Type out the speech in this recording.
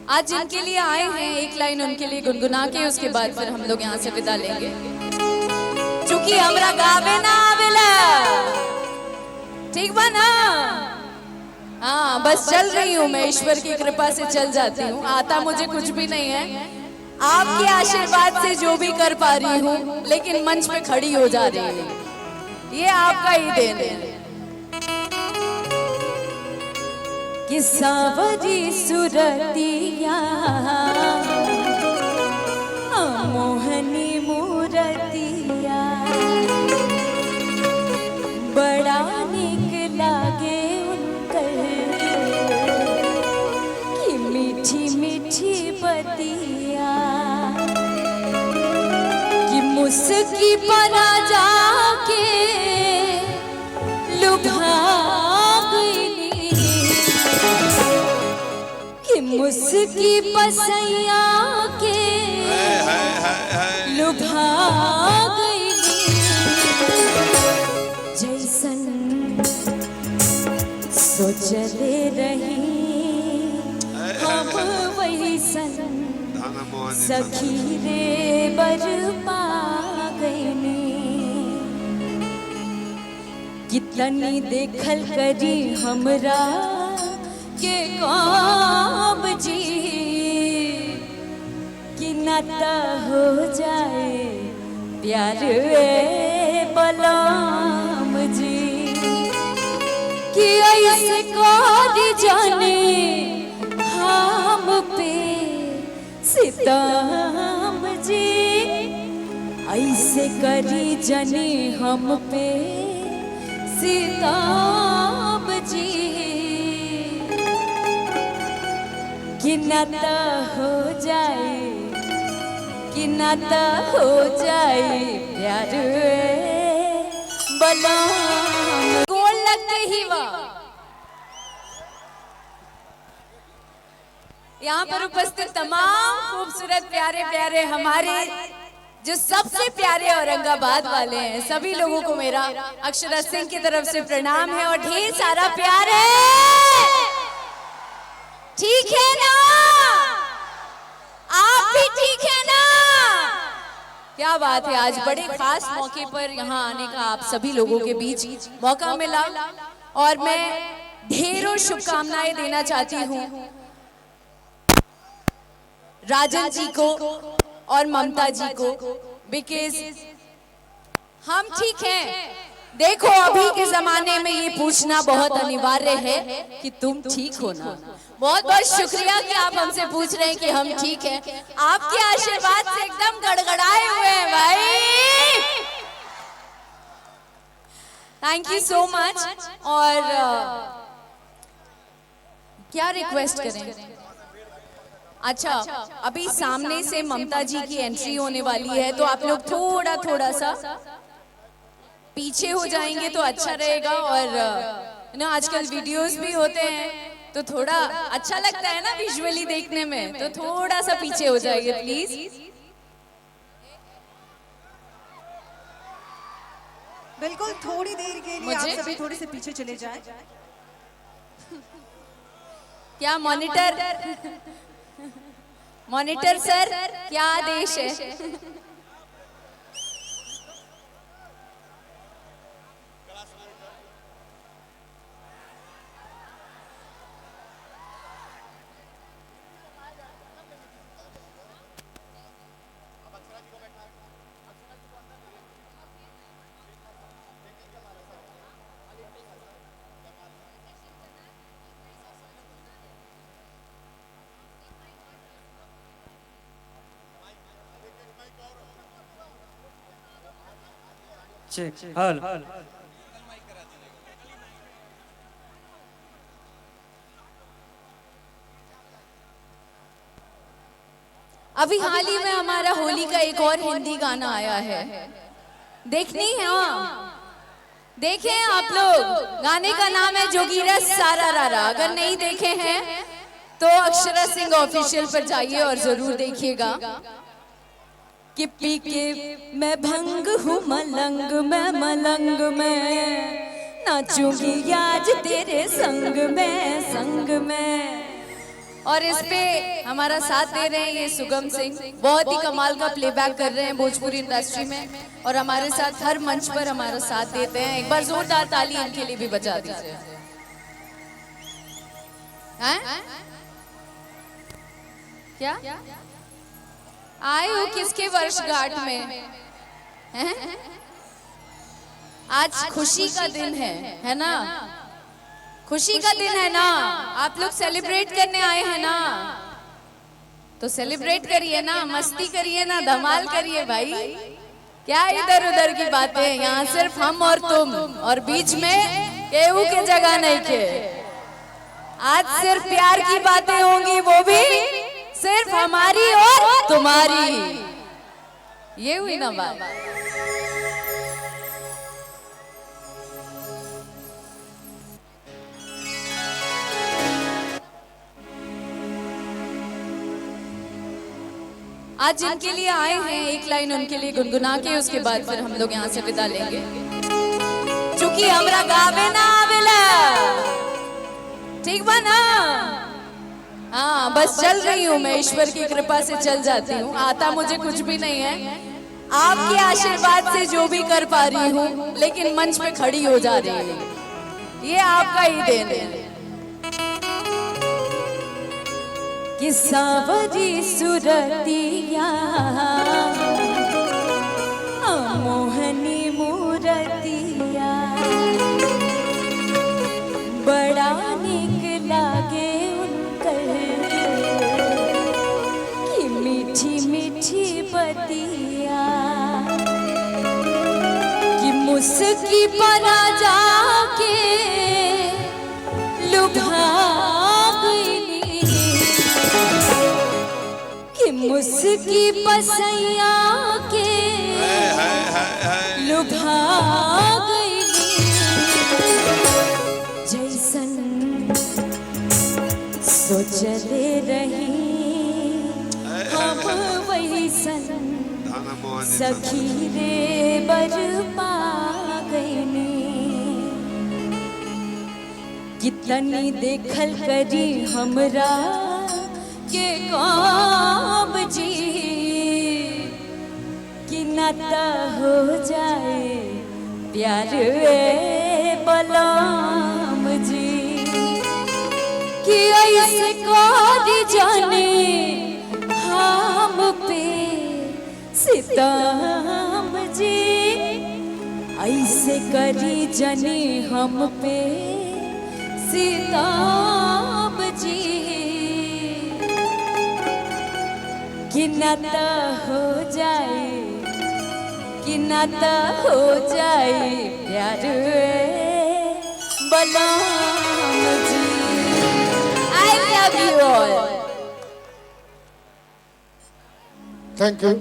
आज जिनके लिए आए हैं एक लाइन उनके लिए गुनगुना के उसके बाद फिर हम लोग यहाँ से विदा लेंगे। चूंकि हमरा गावे ना आवेला, ठीक बा ना? हाँ, बस चल रही हूँ मैं, ईश्वर की कृपा से चल जाती हूँ। आता मुझे कुछ भी नहीं है, आपके आशीर्वाद से जो भी कर पा रही हूँ, लेकिन मंच पे खड़ी हो जा रही हूँ, ये आपका ही देन है। कि सावरी सुरतिया मोहनी मूरतिया बड़ा निक लागे उनकर कि मीठी मीठी बतिया कि मुस्की परा जाके लुभा मुस्की पसैया के लुभा गई जैसन सोचले रही हम वैसन सखी रे बरपा गईनी। कितनी देखल करी हमरा के काम जी कि नाता हो जाए प्यार बलाम जी कि ऐसे करी जाने हम पे सितम जी, ऐसे करी जाने हम पे सितम जी कि नाता हो जाए, कि नाता हो जाए प्यार बलाम। गोल लगते ही वाह। यहाँ पर उपस्थित तमाम खूबसूरत प्यारे प्यारे हमारे जो सबसे प्यारे औरंगाबाद वाले हैं, सभी लोगों को मेरा अक्षरा सिंह की तरफ से प्रणाम है और ढेर सारा प्यार है। ठीक है ना? आप भी ठीक है ना? क्या बात है, आज बड़े खास मौके पर यहाँ आने का आप सभी लोगों के बीच मौका मिला और मैं ढेरों शुभकामनाएं देना चाहती हूँ राजन जी को और ममता जी को, बिकॉज हम ठीक हैं। देखो अभी के जमाने में ये पूछना बहुत अनिवार्य है कि तुम ठीक हो ना। बहुत बहुत शुक्रिया कि आप हमसे पूछ रहे हैं कि हम ठीक हैं। आपके आशीर्वाद से एकदम गड़गड़ाए हुए हैं भाई। Thank you so much. और क्या रिक्वेस्ट करें? अच्छा, अभी सामने से ममता जी की एंट्री होने वाली है, तो आप लोग थोड़ा सा पीछे हो जाएंगे तो अच्छा रहेगा। और ना आजकल वीडियोस भी होते हैं तो थोड़ा अच्छा लगता है ना विजुअली देखने में, तो थोड़ा सा पीछे हो जाइए प्लीज। बिल्कुल, थोड़ी देर के लिए आप सभी थोड़े से पीछे चले जाएं। क्या मॉनिटर सर, क्या आदेश है? चेक हल। अभी हाल ही में हमारा होली का एक और हिंदी गाना आया है, देखनी है? देखें आप लोग। गाने का नाम है जोगीरा सारा रारा। अगर नहीं देखे हैं तो अक्षरा सिंह ऑफिशियल पर जाइए और जरूर देखिएगा। कि पी के मैं भंग हूँ मलंग में नाचूंगी आज तेरे संग में और इस पे हमारा साथ दे रहे हैं ये सुगम सिंह, बहुत ही कमाल का प्लेबैक कर रहे हैं भोजपुरी इंडस्ट्री में और हमारे साथ हर मंच पर हमारा साथ देते हैं। एक बार जोरदार ताली इनके लिए भी बजा दीजिए। हैं? क्या आए हो किसके वर्षगांठ में? हैं? आज खुशी का दिन है ना? खुशी का दिन है ना? आप लोग सेलिब्रेट करने आए हैं ना? तो सेलिब्रेट करिए ना, मस्ती करिए ना, धमाल करिए भाई। क्या इधर उधर की बातें, यहाँ सिर्फ हम और तुम और बीच में केहू के जगह नहीं के। आज सिर्फ प्यार की बातें होंगी, वो भी सिर्फ हमारी और तुम्हारी। ये हुई ना बात। आज जिनके लिए आए हैं एक लाइन उनके लिए गुनगुना के उसके बाद फिर हम लोग यहाँ से विदा लेंगे। चूंकि हमरा गावे ना आवेला, ठीक बा ना? हाँ, बस चल रही हूँ मैं, ईश्वर की कृपा से चल जाती हूँ। आता मुझे कुछ भी नहीं है, आपके आशीर्वाद से जो भी कर पा रही हूँ, लेकिन मंच पे खड़ी हो जा रही हूँ, ये आपका ही देन है। कि सावरी सुरतिया मोहनी मूरतिया बड़ा निक लागे उनकर कि मीठी मीठी बतिया कि मुस्की पना जाके लुभा मुस्की पसैया के लुभा गई जैसन सोचले रही हम वैसन सखी रे बरपा गईनी। कितनी देखल करी हमरा के काम जी कि नाता हो जाए प्यार बलाम जी कि ऐसे कर जाने हम पे सितम जी, ऐसे करी जाने हम पे सितम जी कि नाता हो जाए, कि नाता हो जाए प्यार बलाम जी। I love you all. Thank you.